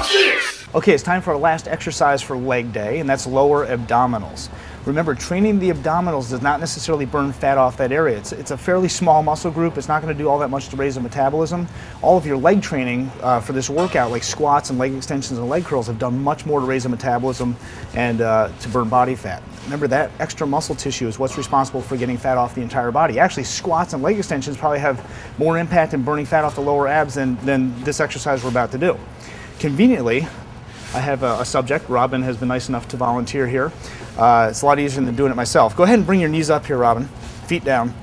Watch this! Okay, it's time for our last exercise for leg day, and that's lower abdominals. Remember, training the abdominals does not necessarily burn fat off that area. It's a fairly small muscle group. It's not going to do all that much to raise the metabolism. All of your leg training for this workout, like squats and leg extensions and leg curls, have done much more to raise the metabolism and to burn body fat. Remember, that extra muscle tissue is what's responsible for getting fat off the entire body. Actually, squats and leg extensions probably have more impact in burning fat off the lower abs than this exercise we're about to do. Conveniently, I have a subject. Robin has been nice enough to volunteer here. It's a lot easier than doing it myself. Go ahead and bring your knees up here, Robin. Feet down.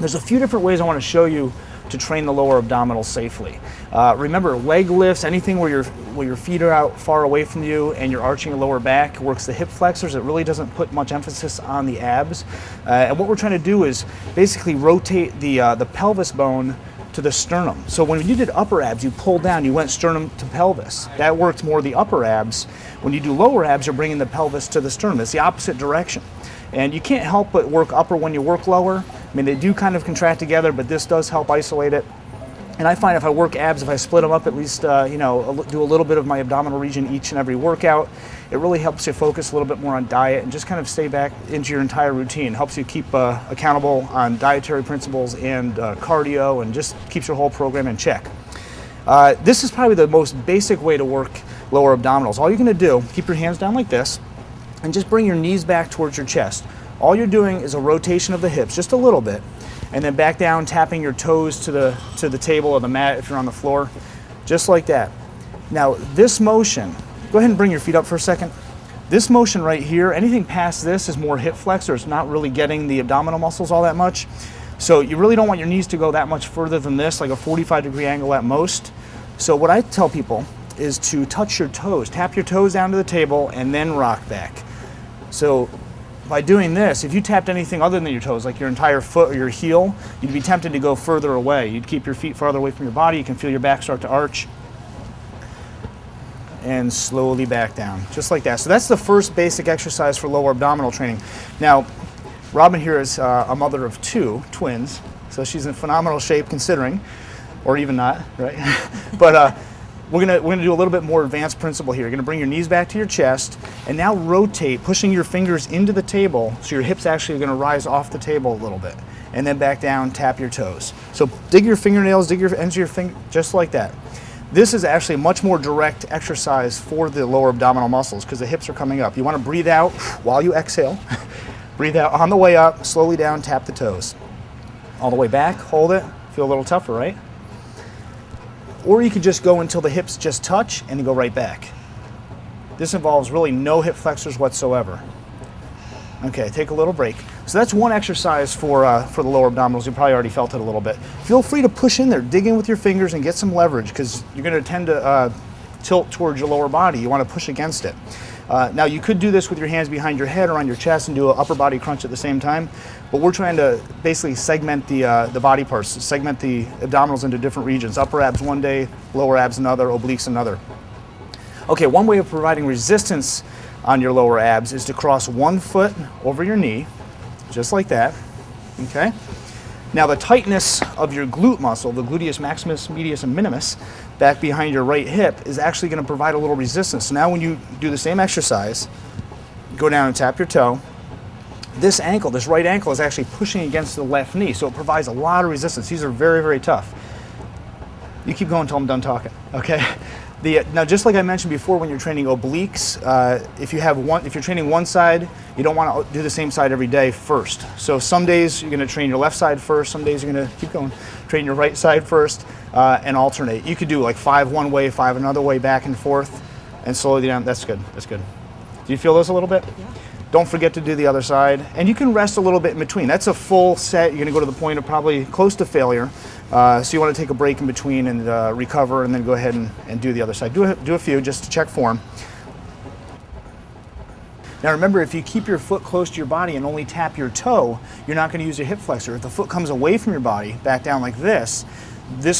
There's a few different ways I want to show you to train the lower abdominals safely. Remember, leg lifts, anything where your feet are out far away from you and you're arching your lower back, works the hip flexors. It really doesn't put much emphasis on the abs. And what we're trying to do is basically rotate the pelvis bone to the sternum. So when you did upper abs, you pulled down, you went sternum to pelvis. That worked more the upper abs. When you do lower abs, you're bringing the pelvis to the sternum. It's the opposite direction. And you can't help but work upper when you work lower. I mean, they do kind of contract together, but this does help isolate it. And I find if I work abs, if I split them up, at least do a little bit of my abdominal region each and every workout, it really helps you focus a little bit more on diet and just kind of stay back into your entire routine. Helps you keep accountable on dietary principles and cardio, and just keeps your whole program in check. This is probably the most basic way to work lower abdominals. All you're going to do, keep your hands down like this, and just bring your knees back towards your chest. All you're doing is a rotation of the hips, just a little bit, and then back down, tapping your toes to the table or the mat if you're on the floor, just like that. Now, this motion, go ahead and bring your feet up for a second. This motion right here, anything past this is more hip flexor. It's not really getting the abdominal muscles all that much. So you really don't want your knees to go that much further than this, like a 45-degree angle at most. So what I tell people is to touch your toes, tap your toes down to the table, and then rock back. So by doing this, if you tapped anything other than your toes, like your entire foot or your heel, you'd be tempted to go further away. You'd keep your feet farther away from your body. You can feel your back start to arch. And slowly back down, just like that. So that's the first basic exercise for lower abdominal training. Now, Robin here is a mother of two twins, so she's in phenomenal shape considering, or even not, right? But we're gonna do a little bit more advanced principle here. You're gonna bring your knees back to your chest, and now rotate, pushing your fingers into the table, so your hips actually are gonna rise off the table a little bit, and then back down, tap your toes. So dig your fingernails, dig your ends of your finger, just like that. This is actually a much more direct exercise for the lower abdominal muscles because the hips are coming up. You want to breathe out while you exhale. Breathe out on the way up, slowly down, tap the toes. All the way back, hold it. Feel a little tougher, right? Or you could just go until the hips just touch and then go right back. This involves really no hip flexors whatsoever. Okay, take a little break. So that's one exercise for the lower abdominals. You probably already felt it a little bit. Feel free to push in there, dig in with your fingers and get some leverage because you're going to tend to tilt towards your lower body. You want to push against it. Now you could do this with your hands behind your head or on your chest and do an upper body crunch at the same time, but we're trying to basically segment the body parts, segment the abdominals into different regions. Upper abs one day, lower abs another, obliques another. Okay, one way of providing resistance on your lower abs is to cross one foot over your knee, just like that, okay? Now the tightness of your glute muscle, the gluteus maximus, medius, and minimus, back behind your right hip is actually gonna provide a little resistance. So now when you do the same exercise, go down and tap your toe, this ankle, this right ankle is actually pushing against the left knee, so it provides a lot of resistance. These are very, very tough. You keep going until I'm done talking, okay? Now, just like I mentioned before, when you're training obliques, if you're training one side, you don't want to do the same side every day first. So some days you're going to train your left side first. Some days you're going to train your right side first, and alternate. You could do like 5 one way, 5 another way, back and forth, and slowly down. That's good. That's good. Do you feel those a little bit? Yeah. Don't forget to do the other side, and you can rest a little bit in between. That's a full set. You're going to go to the point of probably close to failure. So you want to take a break in between and recover, and then go ahead and do the other side. Do a few just to check form. Now remember, if you keep your foot close to your body and only tap your toe, you're not going to use your hip flexor. If the foot comes away from your body, back down like this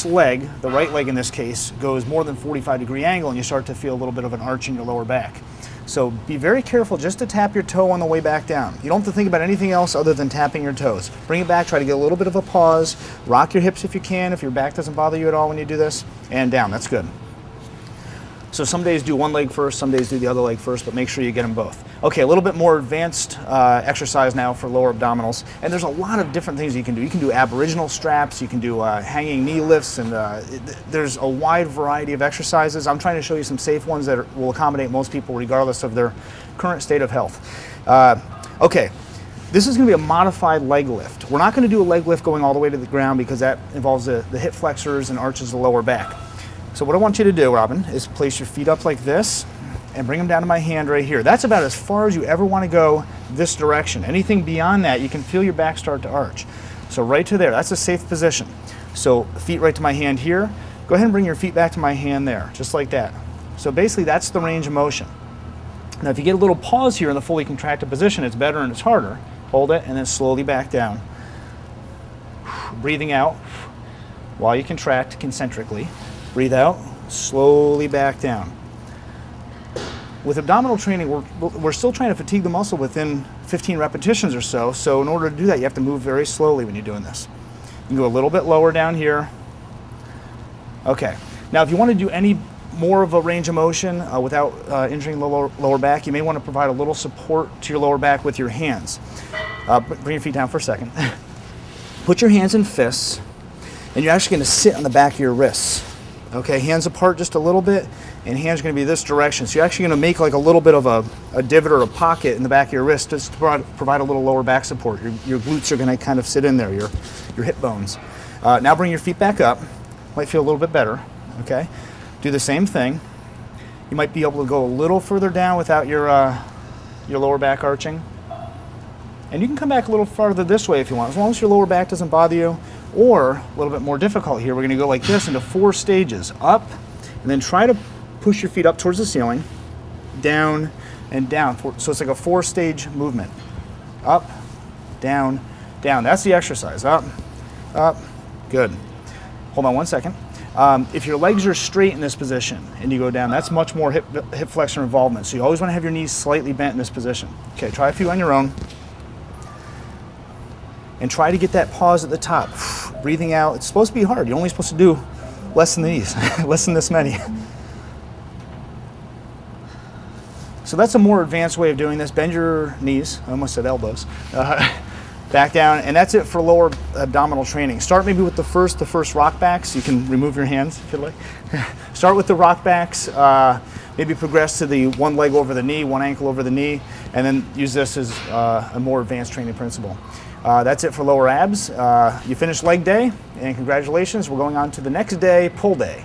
leg, the right leg in this case, goes more than 45-degree angle, and you start to feel a little bit of an arch in your lower back. So be very careful just to tap your toe on the way back down. You don't have to think about anything else other than tapping your toes. Bring it back, try to get a little bit of a pause, rock your hips if you can, if your back doesn't bother you at all when you do this, and down. That's good. So some days do one leg first, some days do the other leg first, but make sure you get them both. Okay, a little bit more advanced exercise now for lower abdominals, and there's a lot of different things you can do. You can do aboriginal straps, you can do hanging knee lifts, and there's a wide variety of exercises. I'm trying to show you some safe ones that will accommodate most people regardless of their current state of health. Okay, this is going to be a modified leg lift. We're not going to do a leg lift going all the way to the ground because that involves the hip flexors and arches the lower back. So what I want you to do, Robin, is place your feet up like this and bring them down to my hand right here. That's about as far as you ever want to go this direction. Anything beyond that, you can feel your back start to arch. So right to there, that's a safe position. So feet right to my hand here. Go ahead and bring your feet back to my hand there, just like that. So basically that's the range of motion. Now if you get a little pause here in the fully contracted position, it's better and it's harder. Hold it and then slowly back down. Breathing out while you contract concentrically. Breathe out, slowly back down. With abdominal training, we're still trying to fatigue the muscle within 15 repetitions or so. So in order to do that, you have to move very slowly when you're doing this. You can go a little bit lower down here. Okay. Now, if you want to do any more of a range of motion without injuring the lower back, you may want to provide a little support to your lower back with your hands. Bring your feet down for a second. Put your hands in fists, and you're actually going to sit on the back of your wrists. Okay, hands apart just a little bit, and hands are going to be this direction. So you're actually going to make like a little bit of a divot or a pocket in the back of your wrist just to provide a little lower back support. Your glutes are going to kind of sit in there, your hip bones. Now bring your feet back up. Might feel a little bit better. Okay, do the same thing. You might be able to go a little further down without your lower back arching. And you can come back a little farther this way if you want, as long as your lower back doesn't bother you. Or a little bit more difficult here, we're going to go like this into 4 stages. Up, and then try to push your feet up towards the ceiling, down, and down. So it's like a 4-stage movement. Up, down, down. That's the exercise. Up, up, good. Hold on one second. If your legs are straight in this position and you go down, that's much more hip flexor involvement. So you always want to have your knees slightly bent in this position. Okay, try a few on your own. And try to get that pause at the top. Breathing out. It's supposed to be hard. You're only supposed to do less than these, less than this many. So that's a more advanced way of doing this. Bend your knees. I almost said elbows. Back down, and that's it for lower abdominal training. Start maybe with the first rock backs. You can remove your hands if you like. Start with the rock backs. Maybe progress to the one leg over the knee, one ankle over the knee, and then use this as a more advanced training principle. That's it for lower abs. You finished leg day, and congratulations. We're going on to the next day, pull day.